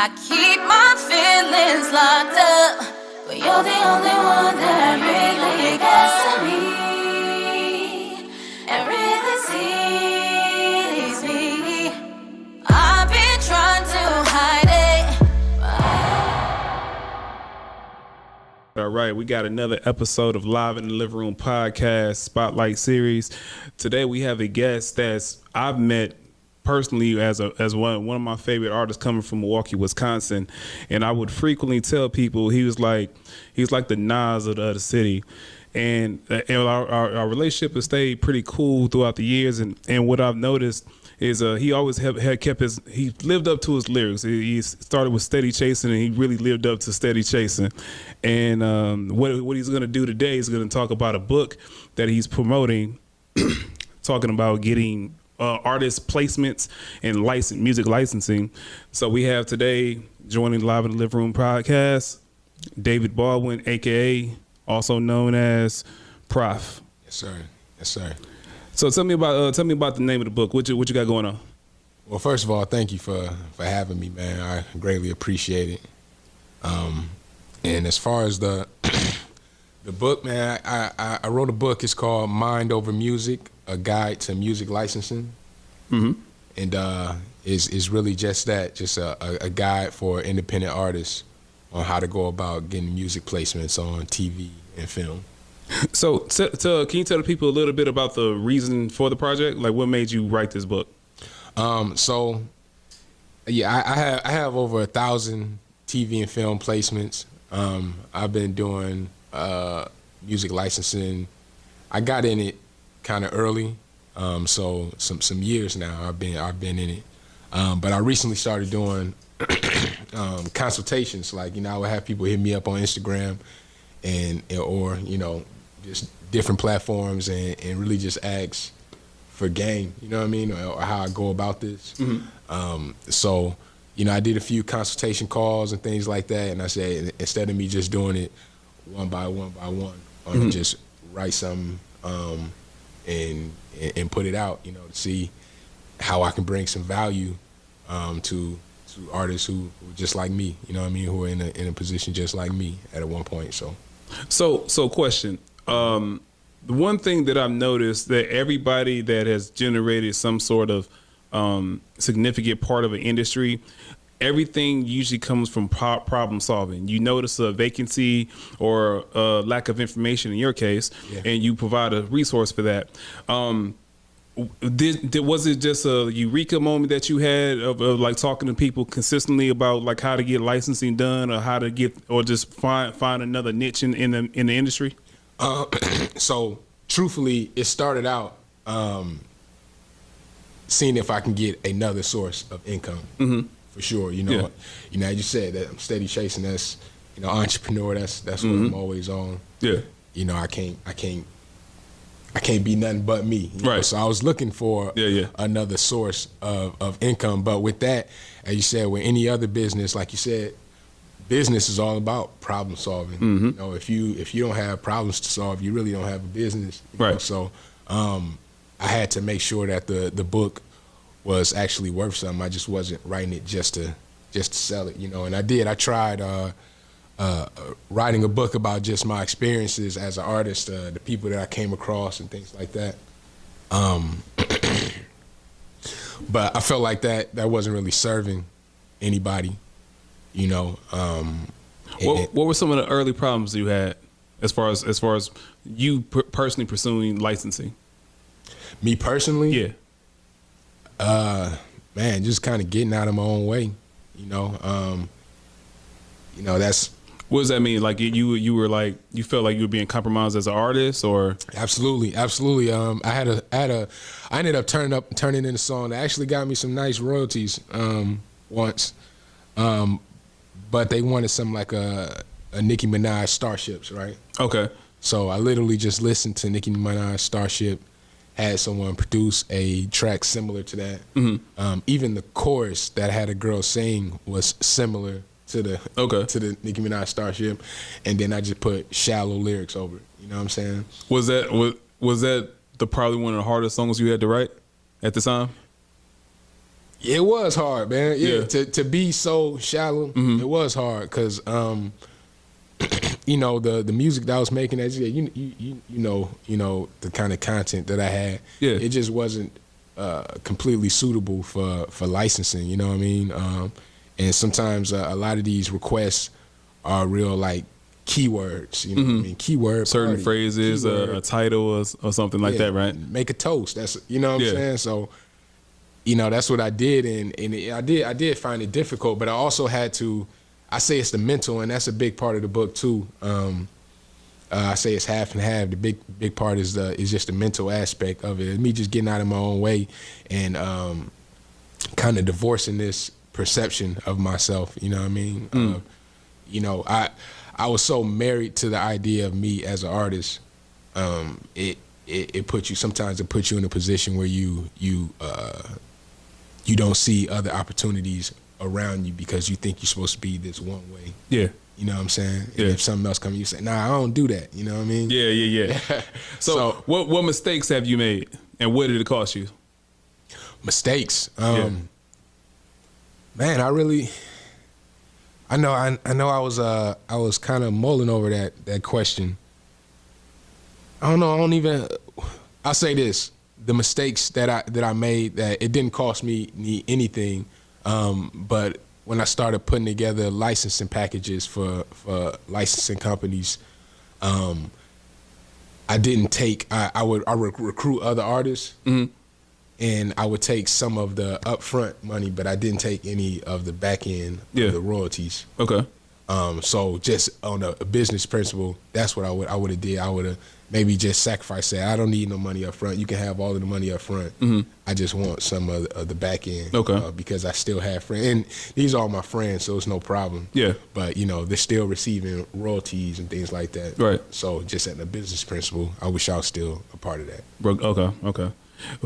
I keep my feelings locked up, but you're the only one that really gets to me and really sees me. I've been trying to hide it. All right, we got another episode of Live in the Living Room podcast Spotlight series. Today we have a guest that's I've met personally as one of my favorite artists coming from Milwaukee, Wisconsin, and I would frequently tell people he's like the Nas of the city, and our relationship has stayed pretty cool throughout the years, and what I've noticed is he always had kept he lived up to his lyrics. He started with Steady Chasing, and he really lived up to Steady Chasing. And what he's going to do today is going to talk about a book that he's promoting, talking about getting artist placements and music licensing. So we have today joining Live in the Living Room podcast, David Baldwin, aka also known as Prof. Yes, sir. Yes, sir. So tell me about the name of the book. What you got going on? Well, first of all, thank you for having me, man. I greatly appreciate it. And as far as the book, man, I wrote a book. It's called Mind Over Music: A Guide to Music Licensing. Mm-hmm. And is really just that, just a guide for independent artists on how to go about getting music placements on TV and film. So, can you tell the people a little bit about the reason for the project? Like, what made you write this book? So, yeah, I have over 1,000 TV and film placements. I've been doing music licensing. I got in it kind of early, so some years now I've been in it. But I recently started doing consultations. Like, I would have people hit me up on Instagram or just different platforms and really just ask for game, you know what I mean, or how I go about this. Mm-hmm. So, I did a few consultation calls and things like that, and I said, instead of me just doing it one by one, I'm gonna just write something and put it out, to see how I can bring some value to artists who just like me, who are in a position just like me at one point. So question. The one thing that I've noticed that everybody that has generated some sort of significant part of an industry, everything usually comes from problem solving. You notice a vacancy or a lack of information in your case, and you provide a resource for that. Was it just a eureka moment that you had of like talking to people consistently about like how to get licensing done, or how to get, or just find another niche in the industry? So truthfully, it started out seeing if I can get another source of income. Mm-hmm. For sure, as you said, that I'm steady chasing. That's entrepreneur. That's what I'm always on. Yeah. I can't be nothing but me. Right. So I was looking for another source of income. But with that, as you said, with any other business, like you said, business is all about problem solving. Mm-hmm. If you don't have problems to solve, you really don't have a business. Right. So I had to make sure that the book was actually worth something. I just wasn't writing it just to sell it. And I did. I tried writing a book about just my experiences as an artist, the people that I came across and things like that. But I felt like that wasn't really serving anybody, What were some of the early problems you had as far as you personally pursuing licensing? Me personally? Yeah. Man, just kind of getting out of my own way, that's. What does that mean? Like you were like, you felt like you were being compromised as an artist, or? Absolutely. I ended up turning in a song that actually got me some nice royalties once, but they wanted some like a Nicki Minaj Starships, right? Okay. So I literally just listened to Nicki Minaj Starship, had someone produce a track similar to that. Mm-hmm. Even the chorus that had a girl sing was similar to the Nicki Minaj Starship, and then I just put shallow lyrics over it. You know what I'm saying? Was that probably one of the hardest songs you had to write at the time? It was hard, man. Yeah. To be so shallow, it was hard because you know, the music that I was making, as you know the kind of content that I had, it just wasn't completely suitable for licensing. You know what I mean? And sometimes a lot of these requests are real like keywords. You know what I mean? Keyword certain party, phrases, keyword, a title or something like that, right? Make a toast. That's, you know what I'm saying? So, you know, that's what I did, and I did find it difficult, but I also had to. I say it's the mental, and that's a big part of the book too. I say it's half and half. The big part is just the mental aspect of it. Me just getting out of my own way and kind of divorcing this perception of myself. You know what I mean? You know, I was so married to the idea of me as an artist. It puts you, sometimes it puts you in a position where you don't see other opportunities around you because you think you're supposed to be this one way. Yeah. You know what I'm saying? And if something else comes, you say, nah, I don't do that. You know what I mean? Yeah. So what mistakes have you made, and what did it cost you? Mistakes. Man, I know I was kind of mulling over that question. I don't know, I'll say this. The mistakes that I made, that it didn't cost me anything, but when I started putting together licensing packages for licensing companies, I would recruit other artists, and I would take some of the upfront money, but I didn't take any of the back end of the royalties. Okay. So just on a business principle, that's what I would have did. I would have maybe just sacrificed, say, I don't need no money up front. You can have all of the money up front. I just want some of the back end. Okay. Because I still have friends. And these are all my friends, so it's no problem. Yeah. But, you know, they're still receiving royalties and things like that. Right. So just at the business principle, I wish I was still a part of that. Okay.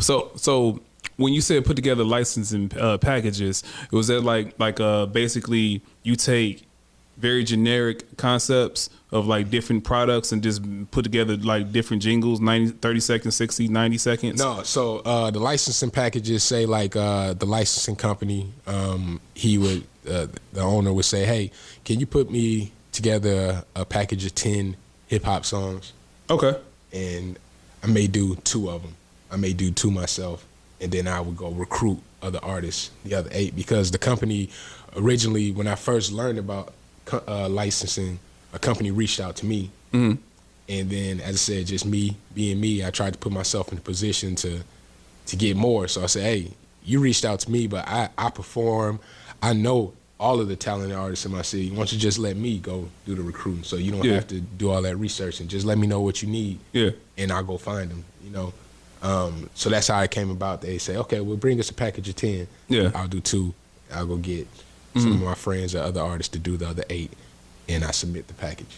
So when you said put together licensing packages, was that like basically you take very generic concepts of like different products and just put together like different jingles, 30 seconds, 60, 90 seconds? No, so the licensing packages say like the licensing company, the owner would say, hey, can you put me together a package of 10 hip hop songs? Okay. And I may do 2 of them. I may do 2 myself, and then I would go recruit other artists, the other 8, because the company originally, when I first learned about licensing, a company reached out to me, and then, as I said, just me being me, I tried to put myself in a position to get more. So I said, hey, you reached out to me, but I perform. I know all of the talented artists in my city. Why don't you just let me go do the recruiting, so you don't have to do all that research, and just let me know what you need, and I'll go find them. You know. So that's how it came about. They say, okay, well, bring us a package of 10. Yeah. I'll do 2. I'll go get some of my friends or other artists to do the other 8, and I submit the package.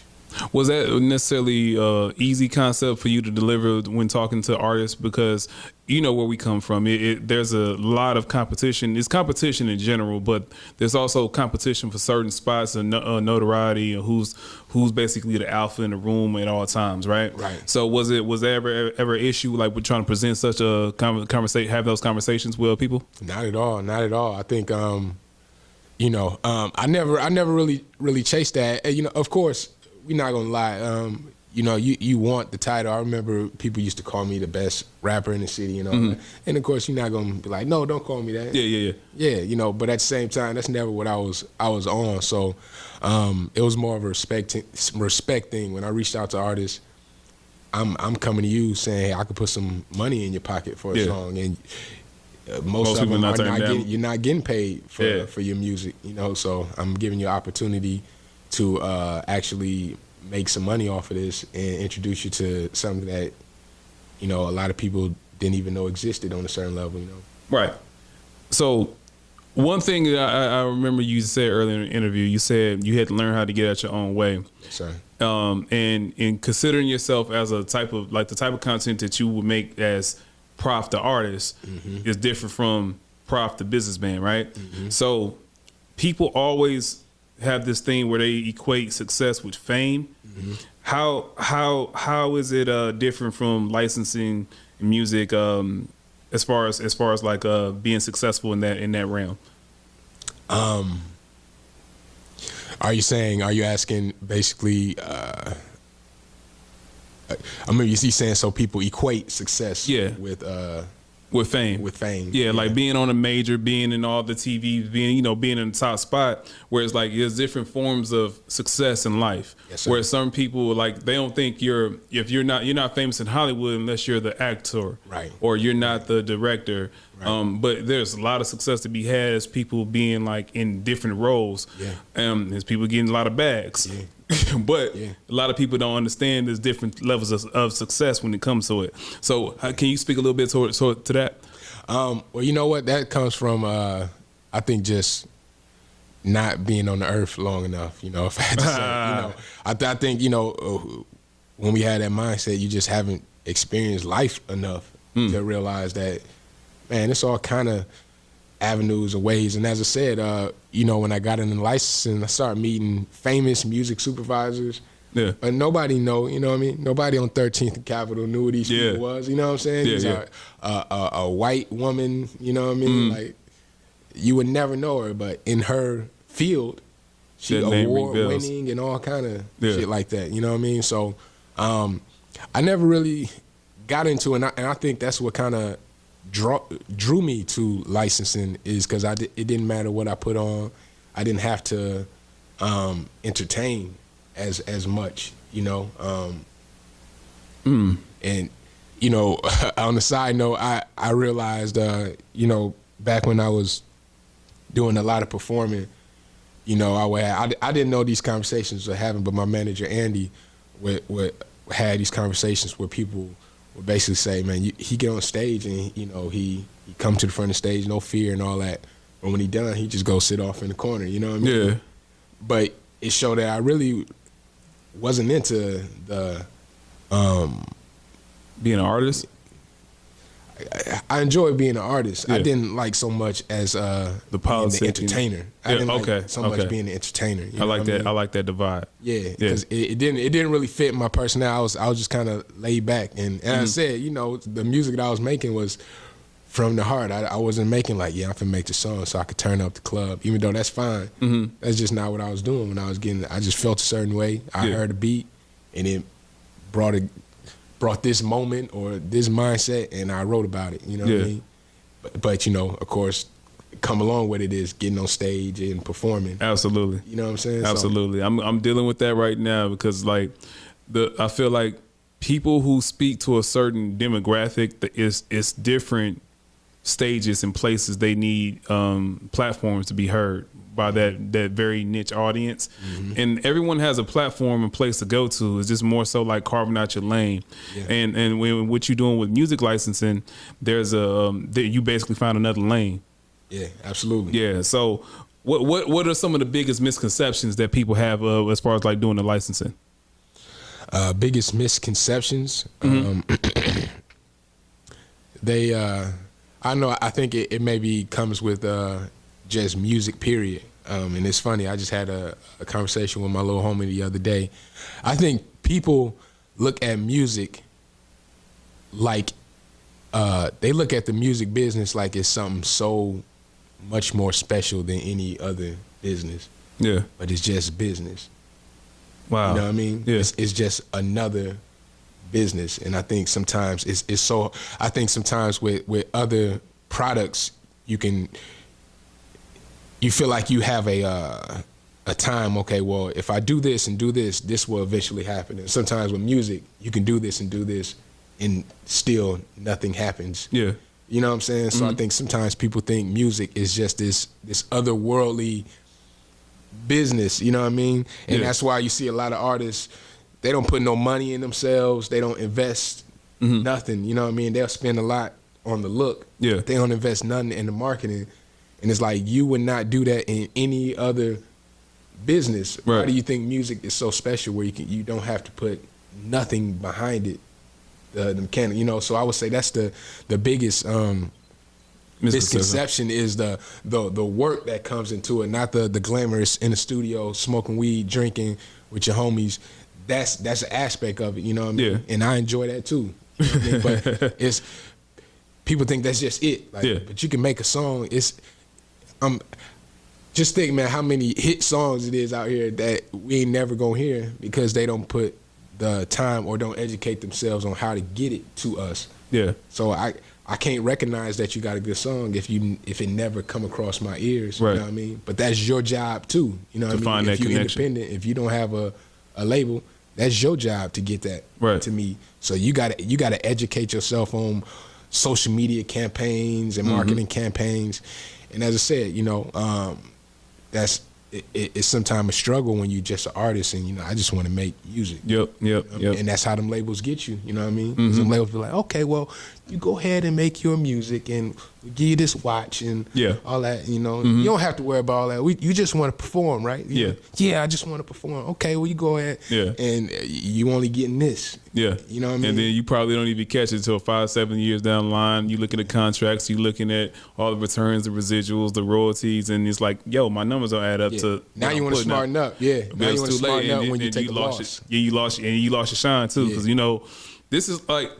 Was that necessarily easy concept for you to deliver when talking to artists? Because you know where we come from. There's a lot of competition. It's competition in general, but there's also competition for certain spots and notoriety, and who's basically the alpha in the room at all times, right? Right. So was there ever an issue like with trying to present such a conversation, have those conversations with people? Not at all. Not at all. I think you know, I never really chased that. You know, of course, we're not gonna lie. You know, you want the title. I remember people used to call me the best rapper in the city, you know. And of course, you're not gonna be like, no, don't call me that. Yeah. You know, but at the same time, that's never what I was on. So it was more of a respect thing. When I reached out to artists, I'm coming to you saying, hey, I could put some money in your pocket for a song, and most of them you're not getting paid for your music, you know. So I'm giving you an opportunity to actually make some money off of this and introduce you to something that, you know, a lot of people didn't even know existed on a certain level, you know. Right. So one thing that I remember you said earlier in the interview, you said you had to learn how to get out your own way. Sorry. And in considering yourself as the type of content that you would make as Prof the artist is different from Prof the businessman, right? So people always have this thing where they equate success with fame. How is it different from licensing music? as far as like being successful in that realm? Are you asking basically, I mean, you see saying so people equate success with fame. With fame. Yeah, like being on a major, being in all the TVs, being in the top spot, where it's like there's different forms of success in life. Yes, sir. Where some people, like, they don't think you're not famous in Hollywood unless you're the actor. Right. Or you're not the director. Right. But there's a lot of success to be had as people being like in different roles. Yeah. As people getting a lot of bags. Yeah. But a lot of people don't understand there's different levels of success when it comes to it. So can you speak a little bit to that? Well, you know what? That comes from, I think, just not being on the earth long enough, if I had to say. I think, when we had that mindset, you just haven't experienced life enough to realize that, man, it's all kind of avenues or ways. And as I said, when I got in the licensing, I started meeting famous music supervisors. Yeah. But nobody know, you know what I mean? Nobody on 13th and Capitol knew who these people was, you know what I'm saying? These are a white woman, you know what I mean? Like, you would never know her, but in her field, she award-winning and all kind of shit like that, you know what I mean? So I never really got into it, and I think that's what kind of drew me to licensing, is because it didn't matter what I put on. I didn't have to entertain as much, and on the side note, I realized back when I was doing a lot of performing, I didn't know these conversations were having, but my manager Andy would had these conversations where people would basically say, man, he get on stage and he come to the front of the stage, no fear and all that, but when he done, he just go sit off in the corner, you know what I mean? Yeah. But it showed that I really wasn't into the being an artist. I enjoyed being an artist. I didn't like so much as the entertainer. I didn't like so much being an entertainer. I like that. I mean? I like that divide. Yeah, because it didn't really fit my personality. I was just kind of laid back, and I said, the music that I was making was from the heart. I wasn't making like, I'm finna make the song so I could turn up the club, even though that's fine. That's just not what I was doing when I was getting. I just felt a certain way. I heard a beat, and it brought this moment or this mindset, and I wrote about it. You know what I mean? But of course, come along with it is getting on stage and performing. Absolutely. You know what I'm saying? Absolutely. So, I'm dealing with that right now because I feel like people who speak to a certain demographic, it's different stages and places they need platforms to be heard by that very niche audience. And everyone has a platform and place to go to. It's just more so like carving out your lane. And when what you're doing with music licensing, there's you basically found another lane. Yeah, absolutely. Yeah. So what are some of the biggest misconceptions that people have as far as like doing the licensing? Biggest misconceptions. I think it maybe comes with just music, period. And it's funny, I just had a conversation with my little homie the other day. I think people look at music like, they look at the music business like it's something so much more special than any other business. Yeah. But it's just business. Wow. You know what I mean? Yeah. It's just another business. And I think sometimes I think sometimes with other products, you feel like you have a time, okay, well, if I do this and do this, this will eventually happen. And sometimes with music, you can do this and do this and still nothing happens. Yeah. You know what I'm saying? So I think sometimes people think music is just this otherworldly business, you know what I mean? And that's why you see a lot of artists, they don't put no money in themselves. They don't invest nothing, you know what I mean? They'll spend a lot on the look. Yeah. They don't invest nothing in the marketing. And it's like, you would not do that in any other business. Right. Why do you think music is so special where you don't have to put nothing behind it? The mechanic, so I would say that's the biggest misconception is the work that comes into it, not the glamorous in the studio, smoking weed, drinking with your homies. That's an aspect of it, you know what I mean? Yeah. And I enjoy that too. You know what I mean? But people think that's just it. Like, but you can make a song. It's just think, man, how many hit songs it is out here that we ain't never gonna hear because they don't put the time or don't educate themselves on how to get it to us. Yeah. So I can't recognize that you got a good song if it never come across my ears. Right. You know what I mean? But that's your job too. You know what I mean? Find if that you're connection. independent, if you don't have a label, that's your job to get that to me. So you gotta educate yourself on social media campaigns and marketing campaigns. And as I said, you know, it's sometimes a struggle when you just an artist and, you know, I just want to make music. Yep. And that's how them labels get you, you know what I mean? Some labels be like, okay, well, you go ahead and make your music and we'll give you this watch and all that, you know. You don't have to worry about all that. You just want to perform, right? Yeah, I just want to perform. Okay, well, you go ahead and you only getting this. Yeah. You know what I mean? And then you probably don't even catch it until 5-7 years down the line. You looking at contracts, you looking at all the returns, the residuals, the royalties, and it's like, yo, my numbers don't add up to. Now you want to smarten up. Yeah. Now you want to smarten up when you take a loss. You lost your shine too, because you know, this is like,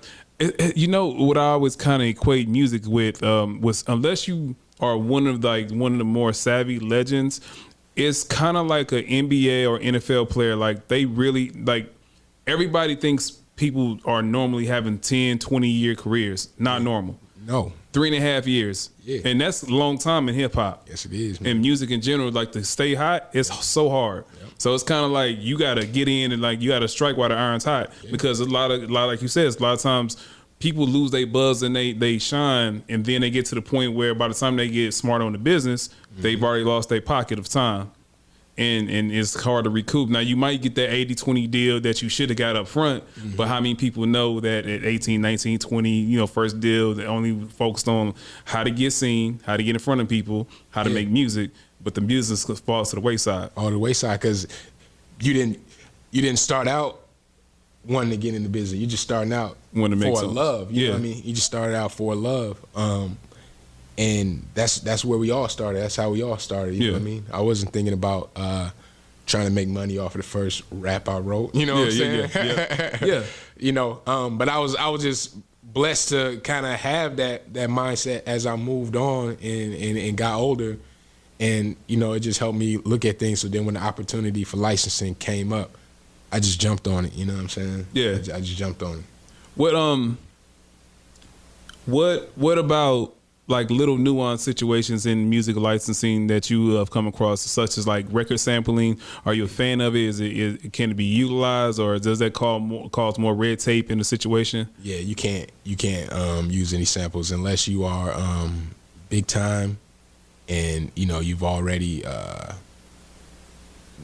you know what I always kind of equate music with was, unless you are one of the more savvy legends, it's kind of like an NBA or NFL player. Like, they really, like, everybody thinks people are normally having 10, 20-year careers. Not normal. No. 3.5 years. Yeah. And that's a long time in hip hop. Yes, it is, man. And music in general, like, to stay hot, it's so hard. Yep. So it's kind of like you got to get in and, like, you got to strike while the iron's hot. Yeah. Because a lot, like you said, a lot of times people lose their buzz and they shine, and then they get to the point where by the time they get smart on the business, they've already lost their pocket of time. And it's hard to recoup. Now, you might get that 80-20 deal that you should have got up front, but how many people know that at 18, 19, 20, you know, first deal, they only focused on how to get seen, how to get in front of people, how to make music, but the music falls to the wayside. Oh, the wayside, because you didn't start out wanting to get in the business. You just starting out for love. You know what I mean? You just started out for love. And that's where we all started. That's how we all started. You know what I mean? I wasn't thinking about trying to make money off of the first rap I wrote. You know what I'm saying? Yeah. You know, but I was just blessed to kind of have that mindset as I moved on and got older. And, you know, it just helped me look at things. So then when the opportunity for licensing came up, I just jumped on it. You know what I'm saying? Yeah. I just jumped on it. What about, like, little nuanced situations in music licensing that you have come across, such as like record sampling? Are you a fan of it? Can it be utilized, or does that cause more red tape in the situation? Yeah, you can't use any samples unless you are big time, and you know you've already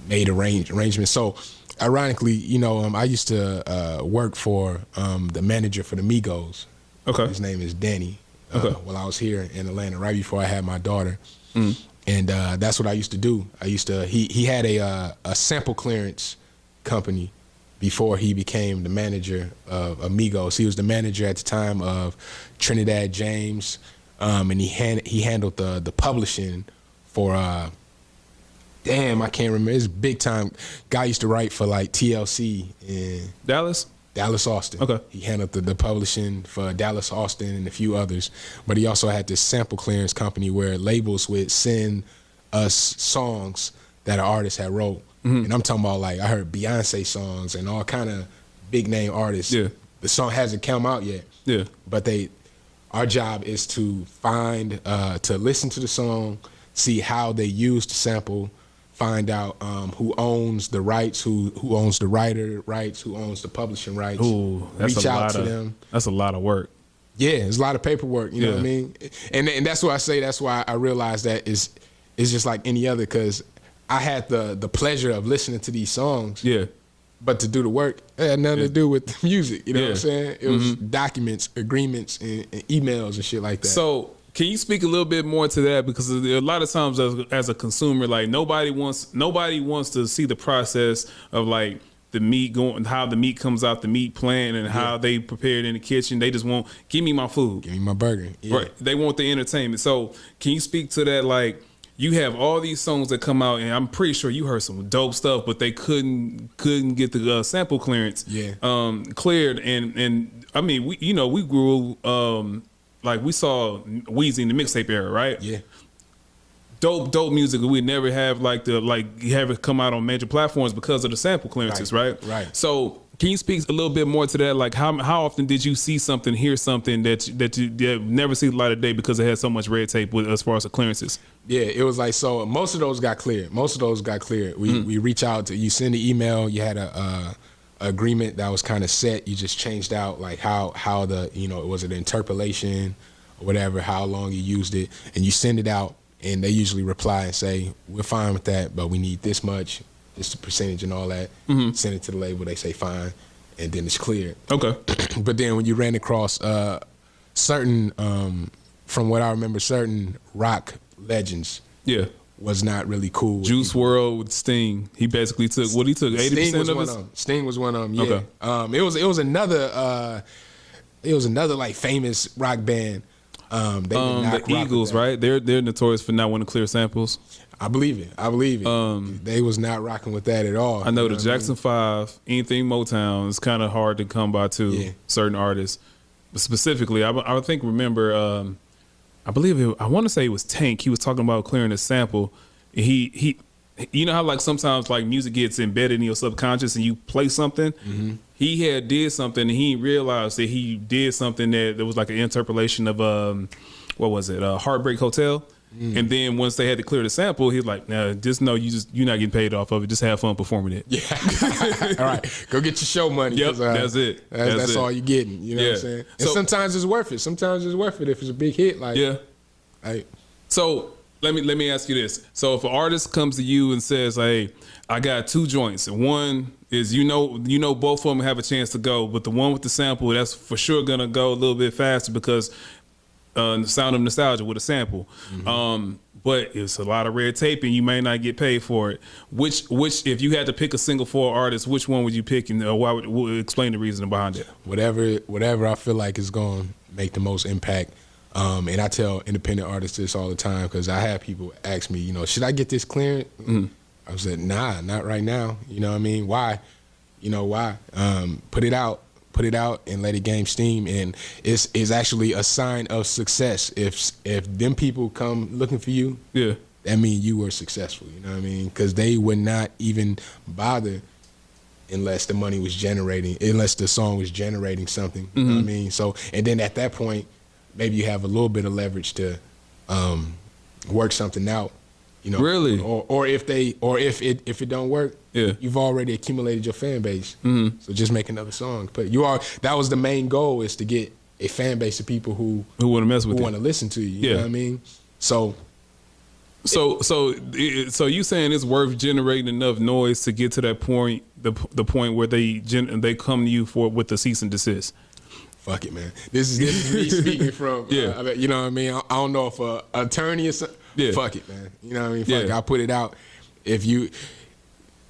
made arrangements. So, ironically, you know, I used to work for the manager for the Migos. Okay, his name is Danny. While I was here in Atlanta, right before I had my daughter. And that's what I used to do. He had a sample clearance company before he became the manager of Migos. He was the manager at the time of Trinidad James, and he handled the publishing for, I can't remember, it's big time. Guy used to write for like TLC in Dallas Austin. Okay. He handled the publishing for Dallas Austin and a few others. But he also had this sample clearance company where labels would send us songs that an artist had wrote. And I'm talking about, like, I heard Beyonce songs and all kind of big name artists. Yeah. The song hasn't come out yet. Yeah. But our job is to to listen to the song, see how they used the sample, find out who owns the rights, who owns the writer rights, who owns the publishing rights. Ooh, reach out to them. That's a lot of work. Yeah, it's a lot of paperwork. You know what I mean? And that's what I say. That's why I realized that it's just like any other, because I had the pleasure of listening to these songs. Yeah. But to do the work, it had nothing to do with the music. You know what I'm saying? It was documents, agreements, and emails and shit like that. So, can you speak a little bit more to that? Because a lot of times as a consumer, like, nobody wants to see the process of, like, the meat going, how the meat comes out the meat plant, and how they prepare it in the kitchen. They just want, give me my food. Give me my burger. Yeah. Right. They want the entertainment. So can you speak to that? Like, you have all these songs that come out, and I'm pretty sure you heard some dope stuff, but they couldn't get the sample clearance cleared. And I mean, we grew like we saw Weezy in the mixtape era, right? Yeah. Dope music that we never have have it come out on major platforms because of the sample clearances, right? Right. So can you speak a little bit more to that? Like how often did you see something, hear something that you never see the light of day because it had so much red tape with as far as the clearances? Yeah, it was like, so most of those got cleared. We reach out to, you send an email, you had a agreement that was kind of set. You just changed out like how the, was it interpolation or whatever, how long you used it, and you send it out. And they usually reply and say, we're fine with that, but we need this much, just the percentage and all that. Send it to the label, they say fine, and then it's cleared. Okay. But then when you ran across certain, from what I remember, certain rock legends, was not really cool. Juice WRLD with Sting, he basically took 80% of his. Sting was one of them. Yeah. Okay. It was another like famous rock band. The Eagles, right? They're notorious for not wanting to clear samples. I believe it. They was not rocking with that at all. I know the Jackson 5, anything Motown is kind of hard to come by too. Certain artists, but specifically, I remember. I want to say it was Tank. He was talking about clearing a sample. He you know how like sometimes like music gets embedded in your subconscious and you play something. He had did something and he realized that he did something that was like an interpolation of what was it, Heartbreak Hotel. And then once they had to clear the sample, he's like, "Nah, just know you're not getting paid off of it. Just have fun performing it." Yeah. All right, go get your show money. Yep, that's it. That's all you're getting. You know what I'm saying? And sometimes it's worth it. Sometimes it's worth it if it's a big hit. Like So let me ask you this. So if an artist comes to you and says, "Hey, I got 2 joints. One is both of them have a chance to go, but the one with the sample, that's for sure gonna go a little bit faster because the sound of nostalgia with a sample. But it's a lot of red tape and you may not get paid for it. Which if you had to pick a single for an artist, which one would you pick, and why would explain the reason behind it? Whatever I feel like is gonna make the most impact. And I tell independent artists this all the time because I have people ask me, should I get this cleared? I said, nah, not right now. You know what I mean? Why? Why? Put it out and let it gain steam. And it's actually a sign of success. If them people come looking for you, that means you were successful. You know what I mean? Because they would not even bother unless the money was generating, unless the song was generating something. You know what I mean? So, and then at that point, maybe you have a little bit of leverage to work something out. Really? Or if it don't work, you've already accumulated your fan base. So just make another song. But that was the main goal, is to get a fan base of people who want to mess with you, who want to listen to you. You know what I mean? So you saying it's worth generating enough noise to get to that point, the point where they come to you with the cease and desist? Fuck it, man. This is me speaking from. You know what I mean? I don't know if an attorney or something. Fuck it, man. You know what I mean? Fuck it. I'll put it out. If you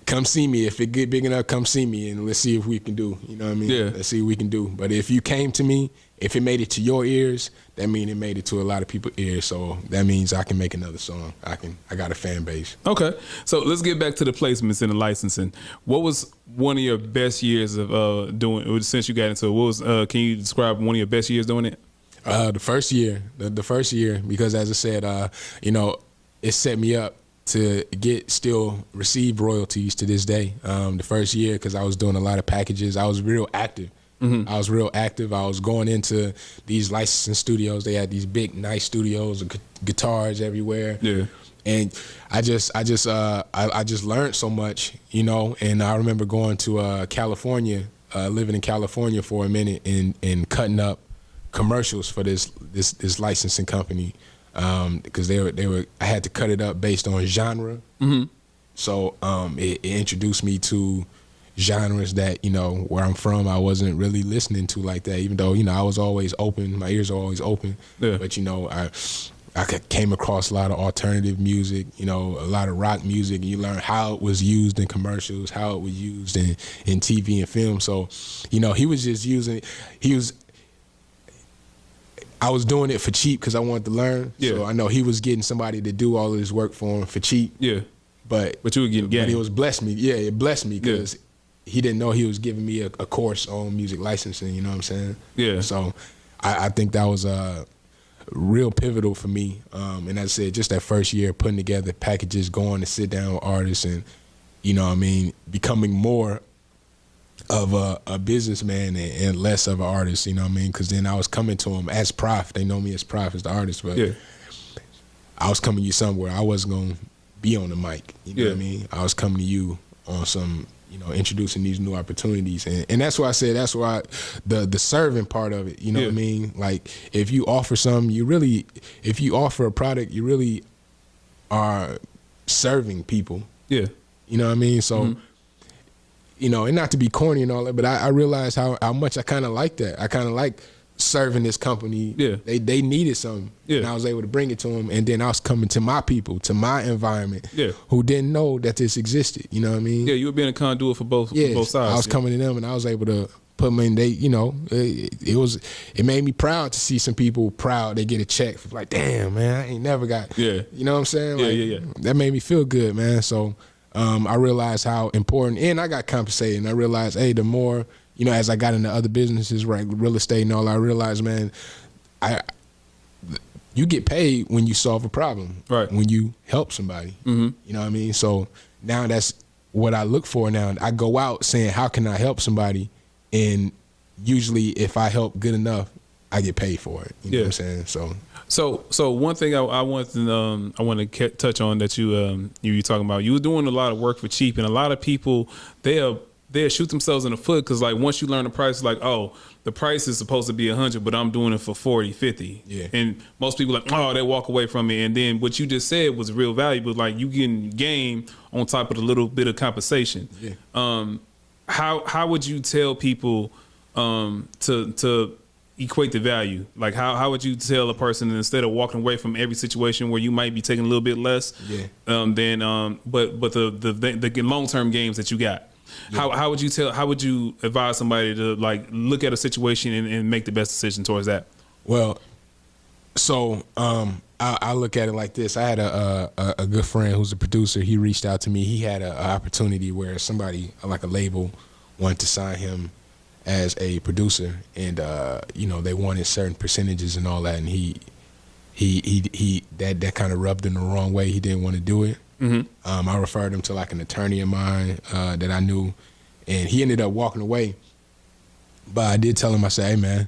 come see me, if it get big enough, come see me and let's see if we can do. You know what I mean? Let's see what we can do. But if you came to me, if it made it to your ears, that means it made it to a lot of people's ears. So that means I can make another song. I got a fan base. Okay. So let's get back to the placements and the licensing. What was one of your best years of doing, since you got into it? Can you describe one of your best years doing it? The first year, because as I said, it set me up to still receive royalties to this day. The first year, because I was doing a lot of packages, I was real active. I was real active. I was going into these licensing studios. They had these big, nice studios with guitars everywhere. And I just learned so much, And I remember going to California, living in California for a minute, and cutting up commercials for this licensing company, because I had to cut it up based on genre. So it introduced me to genres that where I'm from I wasn't really listening to like that, even though I was always open, my ears are always open. But I came across a lot of alternative music, a lot of rock music, and you learn how it was used in commercials, how it was used in TV and film. So he was just I was doing it for cheap because I wanted to learn. So I know he was getting somebody to do all of this work for him for cheap. But you were getting game. But it was blessed me. It blessed me because he didn't know he was giving me a course on music licensing. You know what I'm saying? So I think that was real pivotal for me. And as I said, just that first year putting together packages, going to sit down with artists and, you know what I mean, becoming more of a businessman and less of an artist, you know what I mean? Because then I was coming to them as Prof. They know me as Prof, as the artist, but I was coming to you somewhere. I wasn't going to be on the mic, you know what I mean? I was coming to you on some, you know, introducing these new opportunities. And that's why I said, that's why the serving part of it, you know what I mean? Like, if you offer something, if you offer a product, you really are serving people. Yeah. You know what I mean? So, you know, and not to be corny and all that, but I realized how much I kind of like that. I kind of like serving this company. Yeah. They needed something. Yeah. And I was able to bring it to them. And then I was coming to my people, to my environment, who didn't know that this existed. You know what I mean? Yeah, you were being a conduit for both sides. I was coming to them and I was able to put them in. They, you know, it made me proud to see some people proud. They get a check for like, damn, man, I ain't never got. Yeah. You know what I'm saying? Like, that made me feel good, man. So I realized how important, and I got compensated. And I realized, hey, the more, you know, as I got into other businesses, right, real estate and all, I realized, man, you get paid when you solve a problem, right? When you help somebody, you know what I mean? So now that's what I look for now. I go out saying, how can I help somebody? And usually, if I help good enough, I get paid for it. You know what I'm saying? So one thing I want to touch on that you were talking about, you were doing a lot of work for cheap, and a lot of people they'll shoot themselves in the foot because, like, once you learn the price, it's like, oh, the price is supposed to be 100, but I'm doing it for 40, 50. Yeah. And most people like, oh, they walk away from it. And then what you just said was real valuable. Like, you getting game on top of the little bit of compensation. Yeah. How would you tell people to equate the value? Like, how would you tell a person, instead of walking away from every situation where you might be taking a little bit less, but the long-term gains that you got? Yeah. How would you advise somebody to, like, look at a situation and make the best decision towards that? Well, so I look at it like this. I had a good friend who's a producer. He reached out to me. He had an opportunity where somebody, like a label, wanted to sign him as a producer, and you know, they wanted certain percentages and all that, and he that kind of rubbed him the wrong way. He didn't want to do it. I referred him to, like, an attorney of mine that I knew, and he ended up walking away. But I did tell him, I said, hey, man,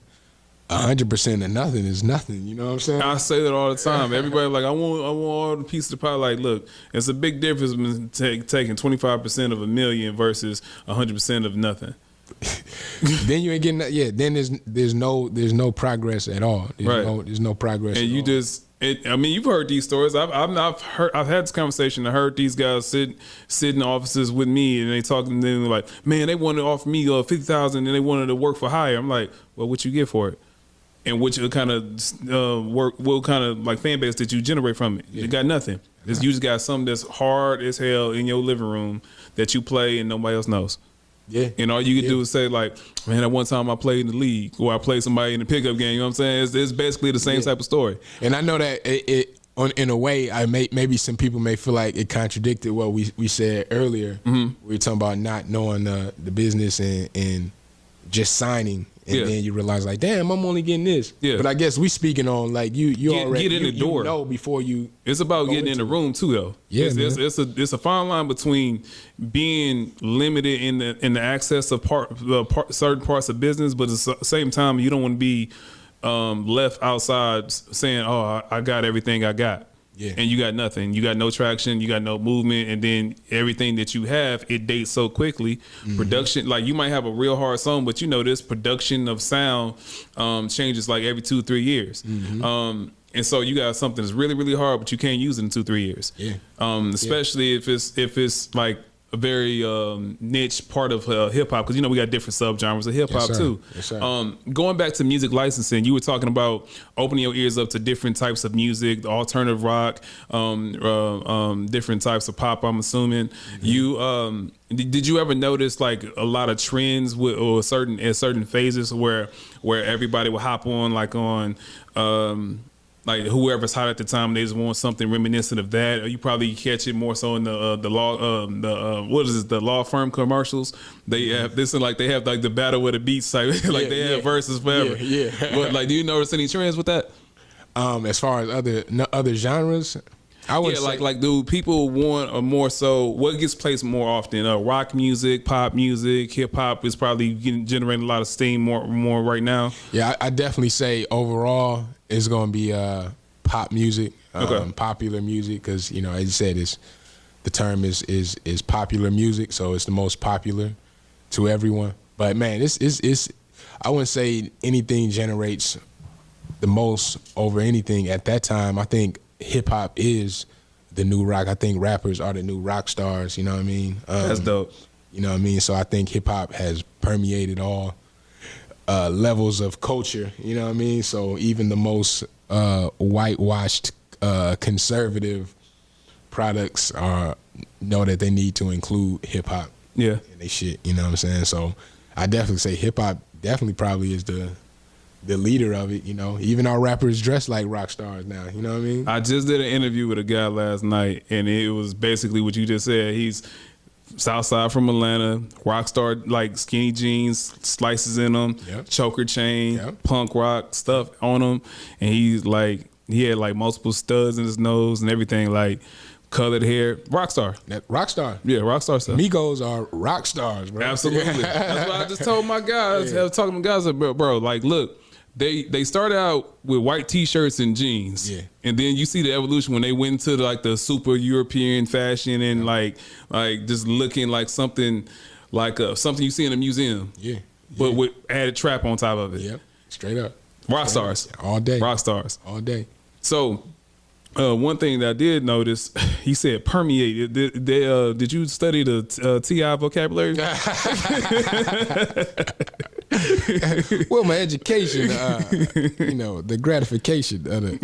100% of nothing is nothing. You know what I'm saying? I say that all the time. Everybody like, I want all the pieces of the pie. Like, look, it's a big difference between taking 25% of $1 million versus 100% of nothing. Then you ain't getting that. Yeah. Then there's no progress at all. There's no progress. And you all. I mean, you've heard these stories. I've had this conversation. I heard these guys sit in offices with me, and they talking to them like, man, they wanted to offer me $50,000, and they wanted to work for hire. I'm like, well, what you get for it? And what kind of like fan base did you generate from it? You got nothing. You just got something that's hard as hell in your living room that you play and nobody else knows. Yeah. And all you can do is say, like, man, at one time I played in the league, or I played somebody in the pickup game. You know what I'm saying? It's basically the same type of story. And I know that in a way, maybe some people may feel like it contradicted what we said earlier. We were talking about not knowing the business and just signing. And then you realize, like, damn, I'm only getting this. Yeah. But I guess we speaking on, like, you already get in the door. You know before you. It's about getting in the room too, though. Yeah, it's a fine line between being limited in the access of certain parts of business, but at the same time, you don't want to be left outside saying, "Oh, I got everything I got." Yeah. And you got nothing. You got no traction. You got no movement. And then everything that you have, it dates so quickly. Production, like, you might have a real hard song, but you know this production of sound changes like every 2-3 years. And so you got something that's really, really hard, but you can't use it in 2-3 years. Yeah. Especially if it's like a very niche part of hip hop, because, you know, we got different subgenres of hip hop too. Yes, sir. Going back to music licensing, you were talking about opening your ears up to different types of music, alternative rock, different types of pop, I'm assuming. You did you ever notice, like, a lot of trends or certain phases where everybody would hop on, like whoever's hot at the time, they just want something reminiscent of that? Or you probably catch it more so in the law firm commercials. They have this, and like they have like the battle with the beats type, like they have verses forever. Yeah. But like, do you notice any trends with that? As far as other genres, I would say, like do people want a more so what gets placed more often? Rock music, pop music, hip hop is probably generating a lot of steam more right now. Yeah, I definitely say overall it's going to be pop music, popular music, because as you said, the term is popular music, so it's the most popular to everyone. But man, it's I wouldn't say anything generates the most over anything at that time. I think hip hop is the new rock. I think rappers are the new rock stars. You know what I mean? That's dope. You know what I mean? So I think hip hop has permeated all levels of culture. You know what I mean? So even the most whitewashed conservative products know that they need to include hip hop. Yeah. In they shit. You know what I'm saying? So I definitely say hip hop definitely probably is the leader of it. Even our rappers dress like rock stars now. You know what I mean? I just did an interview with a guy last night, and it was basically what you just said. He's Southside from Atlanta, rock star, like skinny jeans, slices in them, choker chain, punk rock stuff on him, and he had like multiple studs in his nose and everything, like colored hair, rock star. Rock star. Yeah, rock star stuff. Migos are rock stars, bro. Absolutely. That's what I just told my guys. I was talking to my guys, bro, like, look, they started out with white T-shirts and jeans, and then you see the evolution when they went into like the super European fashion and like just looking like something something you see in a museum, but with added trap on top of it. Yep, straight up. Rock stars all day. Rock stars all day. So one thing that I did notice, he said permeated. Did you study the T.I. vocabulary? Well, my education, the gratification of the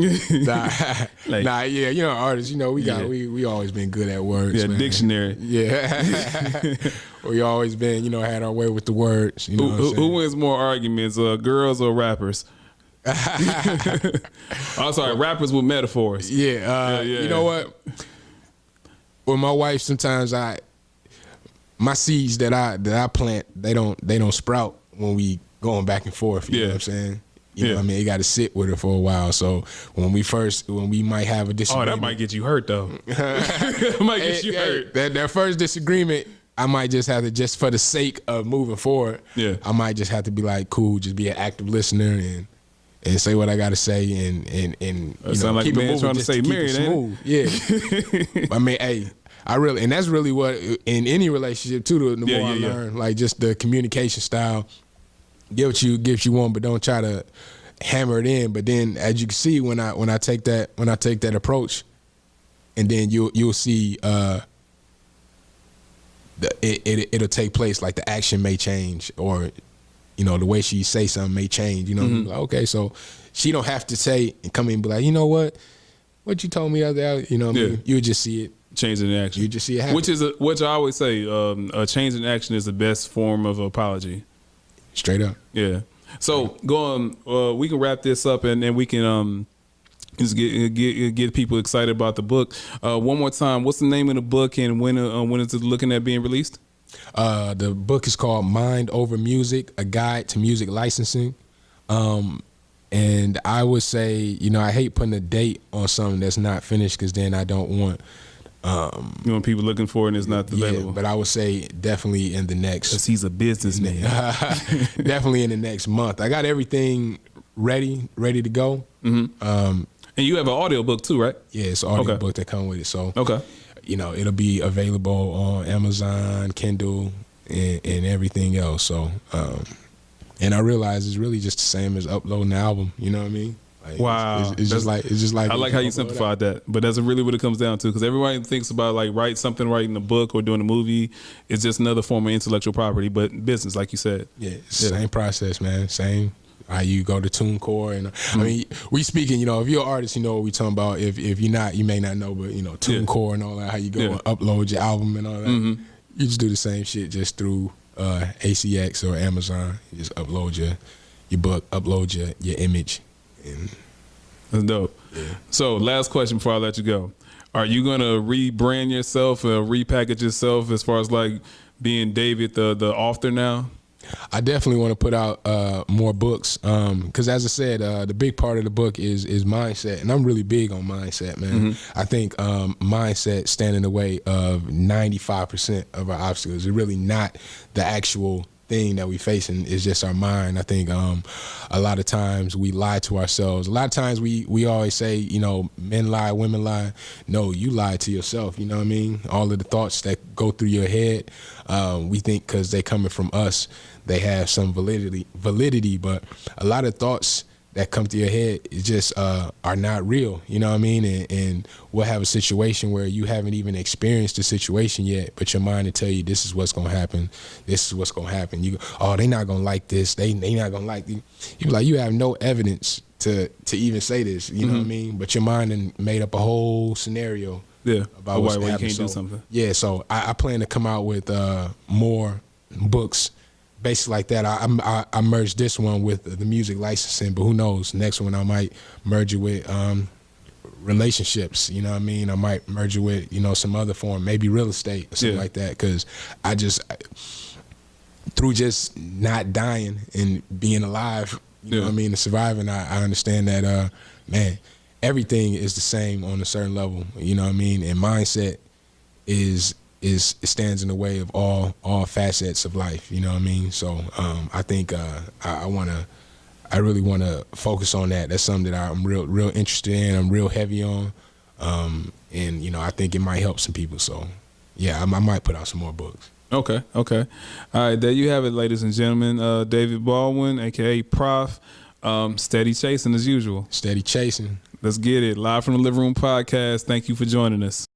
artists, we always been good at words. Yeah, man. Dictionary. Yeah. We always been, had our way with the words. Who wins more arguments, girls or rappers? I'm sorry, rappers with metaphors. You know what? With my wife, sometimes my seeds that I plant, they don't sprout when we going back and forth. You know what I'm saying? You know what I mean? You got to sit with her for a while. So when we might have a disagreement. Oh, that might get you hurt though. That might get you hurt. That first disagreement, I might just have to, just for the sake of moving forward, I might just have to be like, cool, just be an active listener and say what I got to say and sound like keep a man it moving, trying to say married, smooth. Yeah. I mean, hey, and that's really what in any relationship too. The more I learn, like just the communication style. Get what you want, but don't try to hammer it in. But then, as you can see, when I take that approach, and then you'll see it'll take place. Like the action may change, or the way she say something may change. Like, okay, so she don't have to say and come in and be like, you know what you told me the other day. I mean? You just see it. Change in action. You just see it happen. Which I always say, a change in action is the best form of apology. Straight up. Yeah. So we can wrap this up and then we can just get people excited about the book. One more time, what's the name of the book and when is it looking at being released? The book is called Mind Over Music, A Guide to Music Licensing. And I would say, I hate putting a date on something that's not finished because then I don't want you want people looking for it and it's not available. Yeah, but I would say definitely in the next. Because he's a businessman. Definitely in the next month. I got everything ready to go. Mm-hmm. And you have an audio book too, right? Yeah, it's an audio book that comes with it. So okay, it'll be available on Amazon, Kindle, and everything else. So, and I realize it's really just the same as uploading an album. You know what I mean? Like, wow, it's just like I like how you simplified that, but that's really what it comes down to. Because everybody thinks about like writing a book or doing a movie. It's just another form of intellectual property, but business, like you said. Yeah, same process, man. Same. How you go to TuneCore and I mean, we speaking. If you're an artist, you know what we talking about. If you're not, you may not know, but TuneCore and all that. How you go and upload your album and all that. Mm-hmm. You just do the same shit just through ACX or Amazon. You just upload your book, upload your image. That's dope. Yeah. So last question before I let you go. Are you going to rebrand yourself or repackage yourself as far as like being David the author now? I definitely want to put out more books because, as I said, the big part of the book is mindset, and I'm really big on mindset, man. I think mindset stands in the way of 95% of our obstacles. It's really not the actual thing that we facing, is just our mind. I think a lot of times we lie to ourselves. A lot of times we always say, you know, men lie, women lie. No, you lie to yourself. You know what I mean? All of the thoughts that go through your head, we think because they coming from us, they have some validity, but a lot of thoughts that come to your head is just are not real. You know what I mean? And we'll have a situation where you haven't even experienced the situation yet, but your mind will tell you this is what's gonna happen. This is what's gonna happen. You go, oh, they not gonna like this. They not gonna like you. You like, you have no evidence to even say this. You know what I mean? But your mind done made up a whole scenario. Yeah. About what's why you can't so, do something. Yeah. So I plan to come out with more books. Basically like that. I merged this one with the music licensing, but who knows? Next one I might merge it with relationships. You know what I mean? I might merge it with, you know, some other form, maybe real estate or something like that. Because through just not dying and being alive, you know what I mean, and surviving, I understand that, man, everything is the same on a certain level. You know what I mean? And mindset it stands in the way of all facets of life. You know what I mean? So I think I really want to focus on that. That's something that I'm real interested in. I'm real heavy on, and you know, I think it might help some people. So yeah, I might put out some more books. Okay. All right, there you have it, ladies and gentlemen. David Baldwin, aka Prof. Steady chasing as usual. Steady chasing. Let's get it. Live from the Living Room Podcast. Thank you for joining us.